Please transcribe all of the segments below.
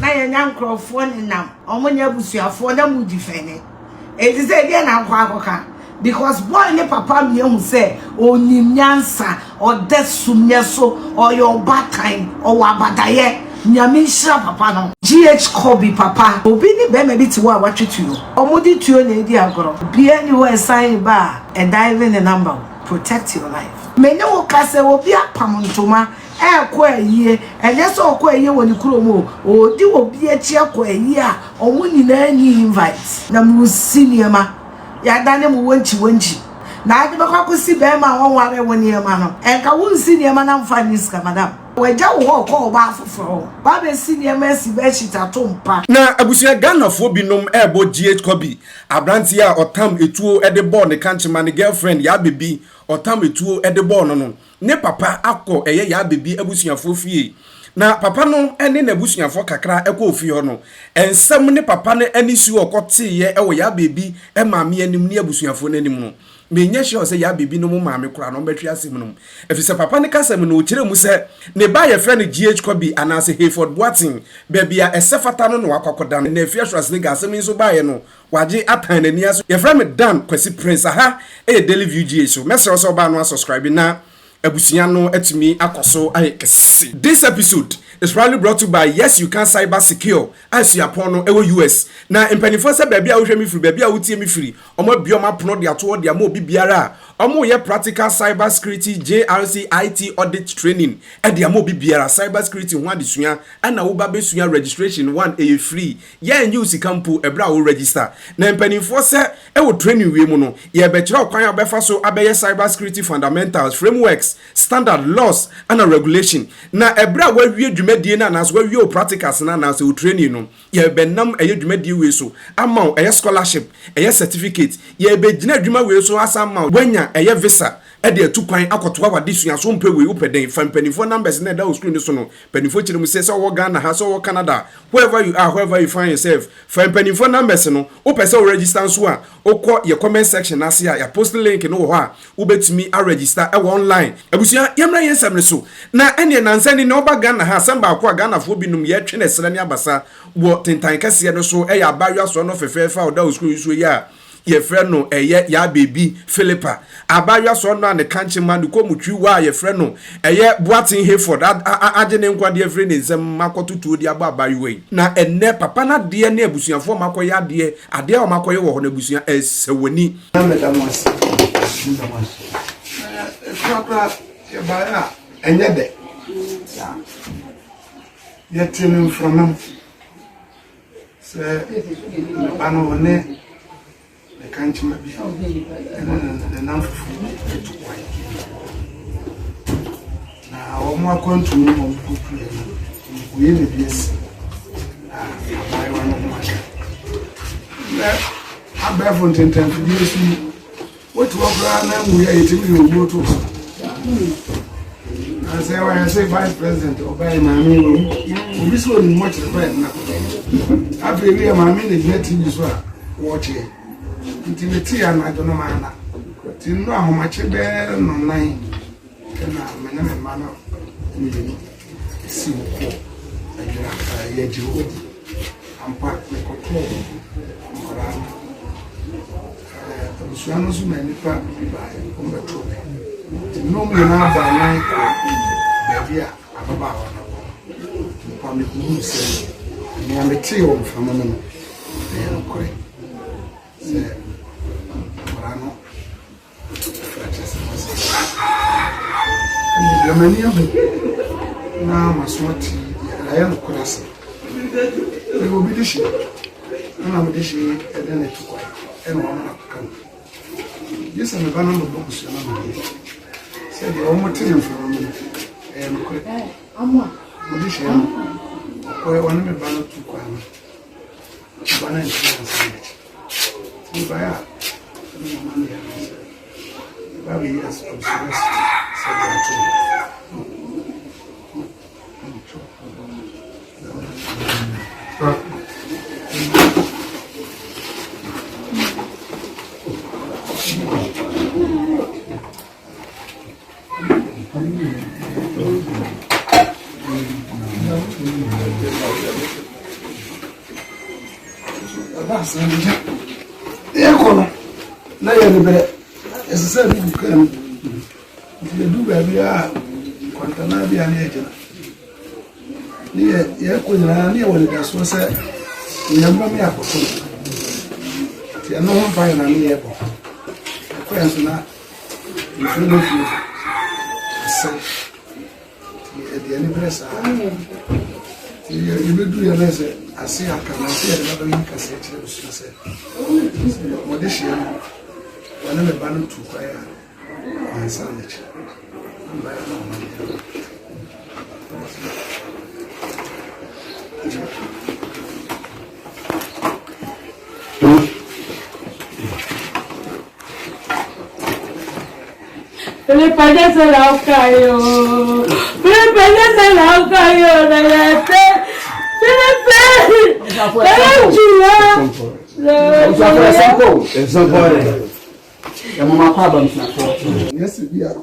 na ye nyankrofo ni nam omonya busuafo na mu defend it is say dey na akwa because boy ne papa me hu say onim nyansa or desumye so or your bad time or wabadaye nyame hira papa no Kobby papa obi ni be me bi ti wa watwetu omodi tuo na edi agoro bi any we sign ba and diving the number protect your life me ne wo kase obi apam ntoma ekọ ayie enye so okọ ayie woni kuromo odi obi achi ekọ ayie a omo nyina ni invite na mu siniema ya dane mu wanchi na ade bakwakosi be ma wonware woni ema no enka won siniema na mfa ni ska madam waja wo ko ba afoforo ba be siniema si be chita tompa na abusia Ghanafo binom ebo Kobby abranti a otam etuo ede ball ne kanchema ne girlfriend ya bebi otam etuo ede ball no ne papa akọ eye ya bebi abusuafo fie na papa no ene na abusuafo kakra ekọ ofie ho no ensem ne papa ne anisu okote ye ewo ya bebi e maame anim ne abusuafo nanim no menye sure say ya bebi no mo maame kura no betwe asem no efise papa ne kasem no okire mu se ne ba ye friend Kobby anase Hayford Boating bebia esefata no wakokoda na Afia Schwar ne gasem nso ba ye no waje atan na ni aso ye friend me Dan Kwesi Prince ha daily view GH so mesere so ba no subscribe na abusia no atumi akoso ayekese. This episode is proudly brought to you by Yes You Can Cybersecurity as you upon no US. Na impenifo se baby a wohwe mi free baby a wotie mi free omo bioma pono de ato de ama obi biara omo ye practical cybersecurity JRC IT audit training e de ama obi biara cybersecurity ho adesua ana wo ba besua registration one e free ye enye usikampo ebra wo register na impenifo se e wo training we mu no ye be kire okwan obefa so abeye cybersecurity fundamentals frameworks standard laws and regulation na ebra wa wie dwumadie na nas wa wie practicals na nas wo training no ye be nam eye dwumadie we so ama eye scholarship eye certificate ye be gina dwuma we so asama wanya eye visa e de atukwan akotoa wadesua so mpe we upeden fampanifo numbers na da screen so no panifo kire mu se wo Ghana ha so wo Canada wherever you are wherever you find yourself fampanifo numbers no wo pese wo register so a okọ ye comment section na se ya post link no wo ha wo betumi a register e online abusia yemra yensam so na ene nansani na oba Ghana ha samba akwa Ghanafo binum ye twene sere ne abasa wo tentan kase no so e ya abayo so no fefefa o da screen so ya ye friend no eye ya baby Philippa abayo so no an kanchema no komutwi wa ye friend no eye Boating Hayford agene nkwade ye friend nsem makotutu di abayo we na enne papa na de na abusuafo makoye ade o makoye wo ho na abusua esewoni na medamos Papa, ya ba enye de. Ya tinu from him. Se ano ne can't you maybe and now more country we live yes. I want I bear for 10 years. What we are eating you go to. I say when I say vice president or by my name, we so much right now. I feel my mean is getting this one. Watch it. Intimate and I don't know man. You know how much a bear online can I manner see you and part the control. So no so many part by on the troop. No me now by night baby about public news and I'm a trio from a minute. Okay. The many of them now must want I am class. They will be dishing. And I'm dishing and then it took and one come. Yes, I'm a banana box. Said the almost from me and quick. I'm dishing. Or one of the banana to quite. Banana is buy Baby, yes, from that's the econo. Na ye de bere. Ese se du kan. Ye du ba bia kwantana bia na ejina. Ni ye ko nyina na ye wole da so se nyamba me akoko. Ti no ho ba na me ye bo. Ko enso na you no feel. So the anniversary. You do your lesson. I see I can see another week. I say to you, what this year, when I'm a band to fire and sandwich. Le payaso la cayó. Le payaso la cayó. Yes, we are.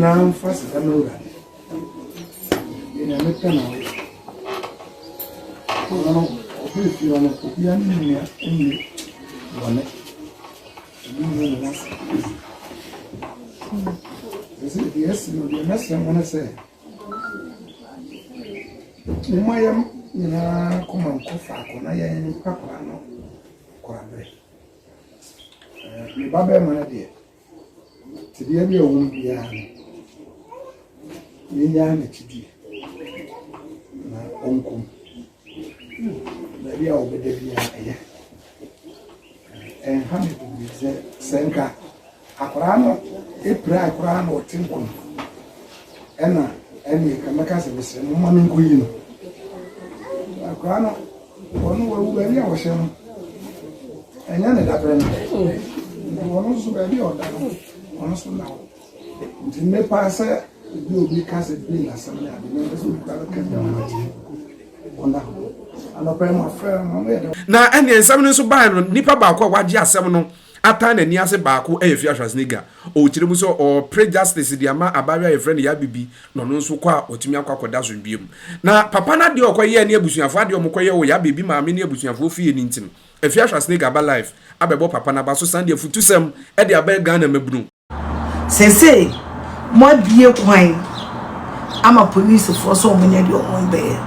I'm fast. I know that. In a metal now. If you are not yes, the message I want to say. My come on, coffee, I am papa. No, Corabre. The Baba Manadia. Today, we won't be a chidi. Na onkum. Na bia obede bia eye. Ha me bi senka. Akora no epra akora no tinkum. Ena eni kamaka se bese no ma nko yi no. Akora no wono wa wu ani a wo hye no. Enya ne da bre no. Wono so ba bi o da no. Wono so na wo. Nti me pa se you be cast it being as some na ene ensam no so ban no nipa ba ko waje asem no ata na ni ase ba ko Afia Schwar o kire mu so o pre justice di ama abaria ye friend ya bibi no no so kwa otumi akwakoda so biem na papa na de okoye ne abusuafo ade omokoye o ya bibi maame ne abusuafo fie ni ntim Afia Schwar ba life abebo papa na ba so sande futusem e de aba Ghana mabunu sese mo bie kwan ama police for so many de on be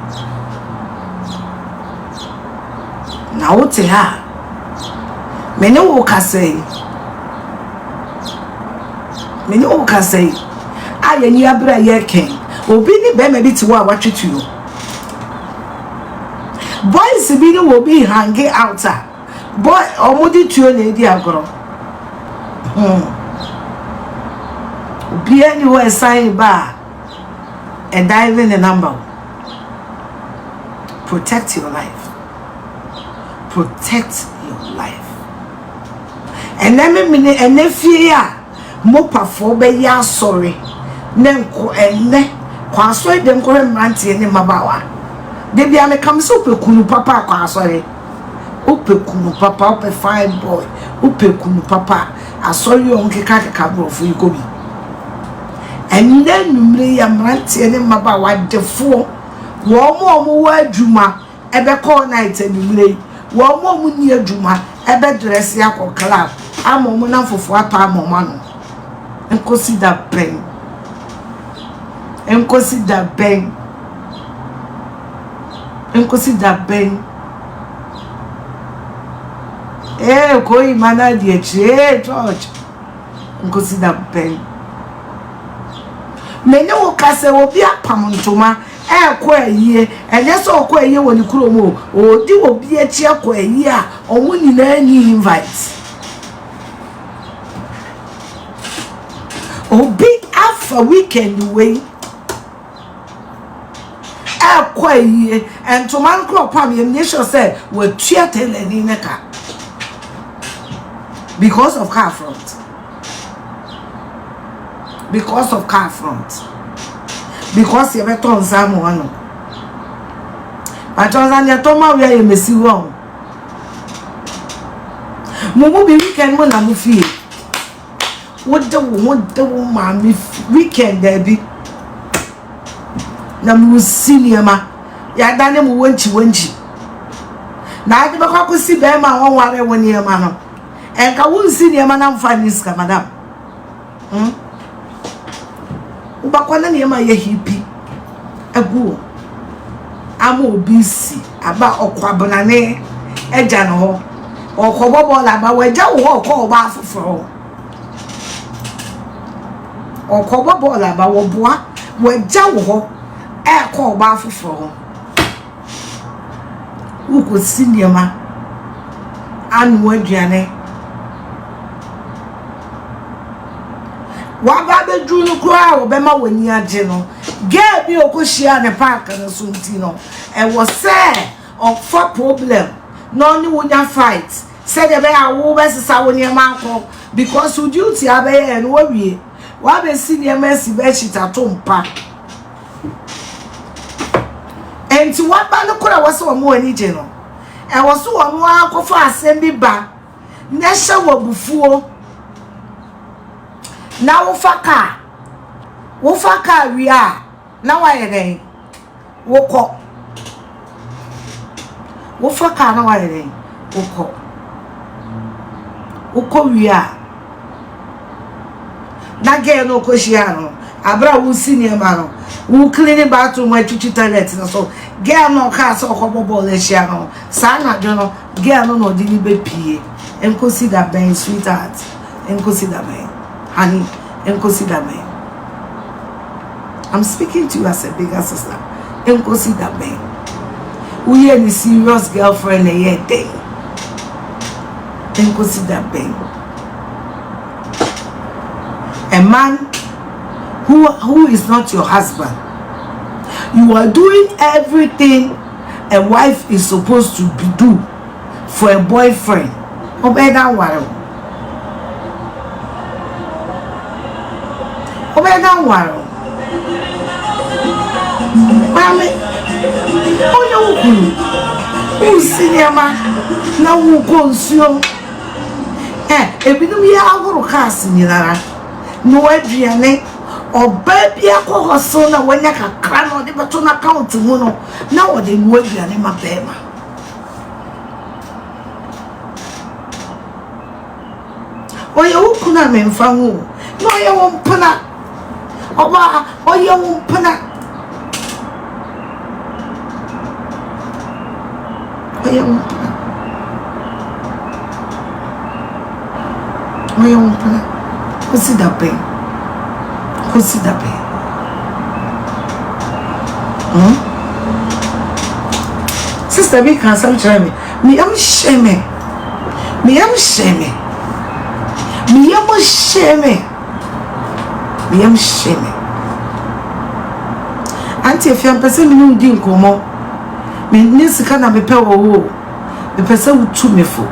na wote ha mene wo kasei aye ni abra ye ken obi ni be me bi ti wa watwetu yo boys bi ni wo bi hanging out boy omodi tuo na edi agoro obi ani wo sign ba and diving the number. Protect your life. Protect your life. And let me and if you mopa for be ya sorry. Nenko enne kwaso dem ko mrantie ne mabawa. De bia me kam so pekunu papa kwaso re. Opekunu papa ope fine boy. Opekunu papa asori on keka bro fu Kobby. And then numre ya mrantie ne mabawa defo. Wo mo wa adwuma ebe call night numre. Wo mo ni adwuma ebe dress ya ko club. Amo mo na fofo apa amo no. Consider pain. Consider pain. Consider pain. Koi mana die church. Consider pain. Mene wo kase obi apam ntoma ko aye enye so ko aye woni kuromo odi obi achi ko aye a omo nyina ni invite. Obi after weekend way kwaye and to man crop am ye sure say we theater lady neka because of car front because you better on someone. But on your toma we are messy wrong. Mumu be weekend when I'm feel. What the mommy weekend there be? Na mu senior ma ya dane mu wanchi na ade bakwa ko si be ma won ware woni e ma no enka won senior ma na mfa ni ska madam ubakwa na ne ma ye hipi agu ama obisi aba okwabonane eja no ho okobobo la ba waja wo okọ ba afoforo okobobo la ba wo boa waja wo ho call ba foforo uko sinema anu aduane wa ba be duru kura wo be ma wani age no girl bi okohia ne park na so nti no e wo say of for problem no ni wonya fight say de be awo be sisa woni ma ko because you duty abe no wie wa be sinema si be chita to mpa enti waba no kura wose wo mo ani je no e wose wo mo akofo asem bi ba na hye wo bufuo na wo faka wi a na wa yeden wo ko wo faka na wa yeden wo ko wi a na ge no ko hia no abra wo senior ma no wo clean bathroom wa chuchu toilet no so girl no ka so okobobo le hia no sa na jo no girl no di ni be pie en consider ben sweetheart en consider ben honey en consider ben I'm speaking to you as a bigger sister en consider ben we are the serious girlfriend a year day en consider ben a man who is not your husband. You are doing everything a wife is supposed to do for a boyfriend. Obey that one. Obey that one. Mami, who senior man? Now who consume? If you do me, I will cast in your no idea. O baby akọ hoso na wanya kakra na ode beto na account mu no na ode nu aduane ma bema oye ukuna memfa hu no oye wo mpana oba oye wo mpana oye wo mpana consider pain. Consider me. Sister, we can't try me. Me am shame. Me am shame. Me am shame. Me am shame. Auntie, if you am person me no di nkomo. Me nisika na me pe wo. Me person wo tu me fo.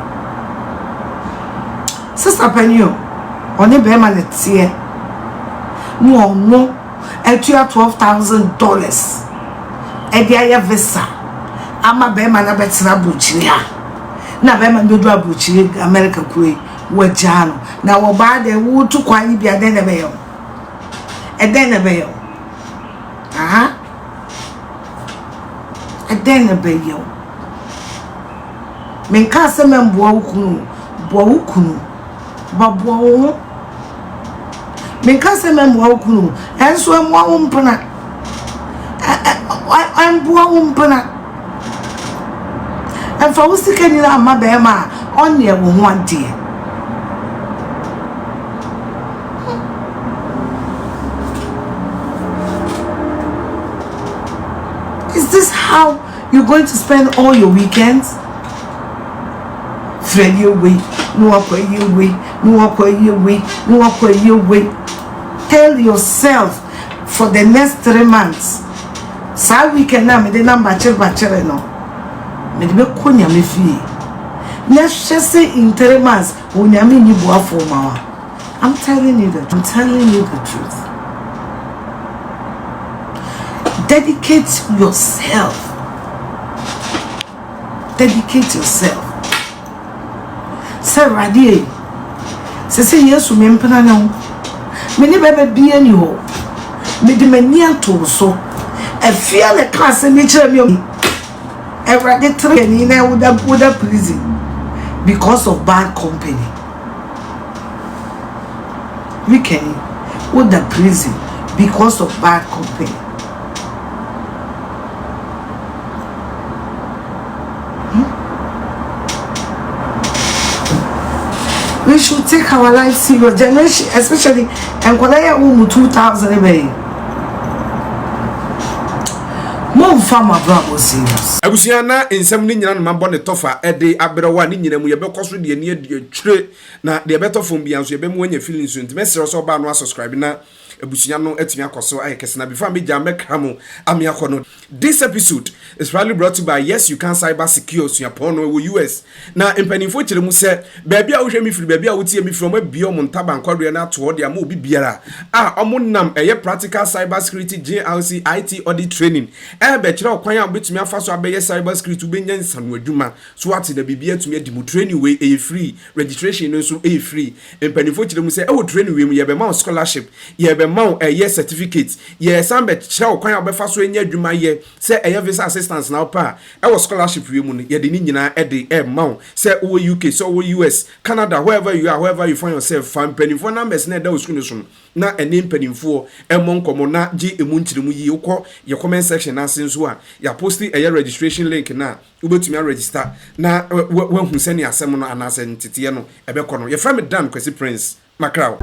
Sister Penyo, oni be ma ne tie. No, etua $12,000. Edia visa. Ama be ma na betra buchiri ha. Na be ma ndodo abuchiri America kwe wajano. Na wo ba de wo tu kwani bia den na be yo. Eden na be yo. Aha. Eden na be yo. Menka se memboa ukunu, boa ukunu. Ba boa wo. Menka se memboa ukunu. Enso emwa wo mpana. Emboa wo mpana. Emfa wo sika ni na ama be ma onye wo ho ante. Is this how you're going to spend all your weekends? Fred your way, no way. Tell yourself for the next 3 months. Sa weekend na me de number bachelor no. Me de be konya me fie. Let's just say in 3 months, onyame ni boa for mawa. I'm telling you the truth. dedicate yourself. Dedicate yourself. Say radie. Say yes me mpena na wo. Me ne bebe bia ni ho. Me de mani ato so. Afia le class ni kire me. Every training na would have prison because of bad company. We can would the prison because of bad company. We should take our life serious. Generation, especially and when I am 2000 Mom farmer bravo serious. Abusiana nsem ni nyina no mabɔ ne tofa ede abrewa ni nyina mu ye bekoso de ne twire na de betofom bia nso ye be mu anya feelings nti mesere so ba no subscribe na abusia no atumi akoso ayekesena before me jam make hamo ami akono. This episode is probably brought to you by Yes You Can Cybersecurity Japan no US na empanifo kire mu se baabi a wo hwe mi firi baabi a wo tie mi from abi o montaba nkwadua na to de ama obi biara omo nam eye practical cybersecurity JLC IT audit training be kire okwan a obetumi afa so abeye cybersecurity ubenya nsanu adwuma so ate da bibia tumi adimu training we free registration no so free empanifo kire mu se wo training we mu ye be ma scholarship ye be ma eye certificate ye sambe kire okwan a obefa so enya adwuma ye se eye visa assistance na opa wo scholarship we mu no ye de ni nyina de ma se wo UK so wo US Canada wherever you are wherever you find yourself fan empanifo numbers na da oskunu so na ene empanifo monkomo na gi emu ntirimu yi ukọ ye comment section na senso a ya posti eye registration link na ubetumi a register na wahu sene asem no anase ntete no ebekọ no ye fra me Dan Kwesi Prince Macrao.